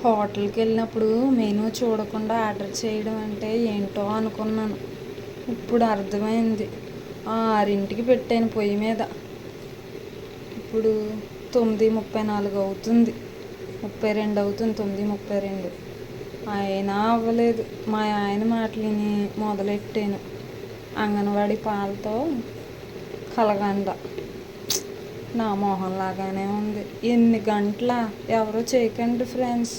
హోటల్కి వెళ్ళినప్పుడు మెనూ చూడకుండా ఆర్డర్ చేయడం అంటే ఏంటో అనుకున్నాను. ఇప్పుడు అర్థమైంది. 6కి పెట్టాను పొయ్యి మీద. ఇప్పుడు 9:34 అవుతుంది, 32 అవుతుంది, 9:32 అయినా అవ్వలేదు. మా ఆయన మాటలిని మొదలెట్టాను. అంగన్వాడీ పాలతో కలగంద. నా మొహంలాగానే ఉంది. ఎన్ని గంటల ఎవరో చేయకండి ఫ్రెండ్స్.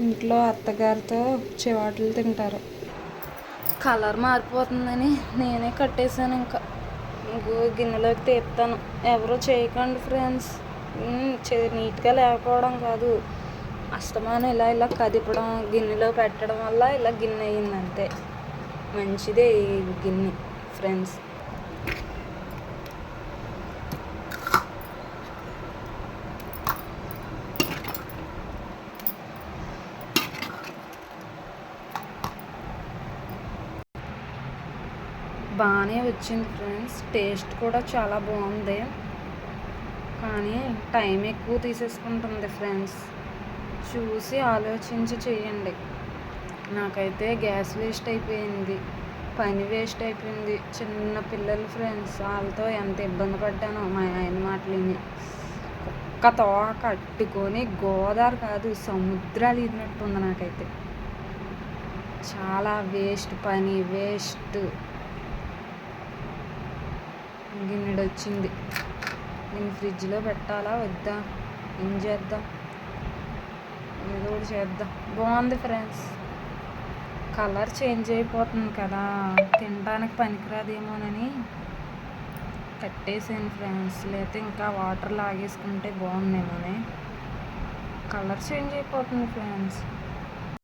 ఇంట్లో అత్తగారితో చివాట్లు తింటారు. కలర్ మారిపోతుందని నేనే కట్టేశాను. ఇంకో గిన్నెలోకి తీస్తాను. ఎవరో చేయకండి ఫ్రెండ్స్. నీట్గా లేకపోవడం కాదు, అస్తమానం ఇలా ఇలా కదిపడం, గిన్నెలో పెట్టడం వల్ల ఇలా గిన్నె అయ్యింది అంతే. మంచిదే ఈ గిన్నె ఫ్రెండ్స్. బాగానే వచ్చింది ఫ్రెండ్స్. టేస్ట్ కూడా చాలా బాగుంది, కానీ టైం ఎక్కువ తీసేసుకుంటుంది ఫ్రెండ్స్. చూసి ఆలోచించి చేయండి. నాకైతే గ్యాస్ వేస్ట్ అయిపోయింది, పని వేస్ట్ అయిపోయింది. చిన్న పిల్లలు ఫ్రెండ్స్, వాళ్ళతో ఎంత ఇబ్బంది పడ్డానో మా ఆయన మాటలిని. కుక్కతో కట్టుకొని గోదావరి కాదు సముద్రాలు ఇదినట్టుంది నాకైతే. చాలా వేస్ట్, పని వేస్ట్. గిన్నెడు వచ్చింది. నేను ఫ్రిడ్జ్లో పెట్టాలా వద్దా, ఏం చేద్దాం, ఏదో ఒకటి చేద్దాం. బాగుంది ఫ్రెండ్స్. కలర్ చేంజ్ అయిపోతుంది కదా, తినడానికి పనికిరాదేమోనని కట్టేసాను ఫ్రెండ్స్. లేకపోతే ఇంకా వాటర్ లాగేసుకుంటే బాగుందేమోనే. కలర్ చేంజ్ అయిపోతుంది ఫ్రెండ్స్.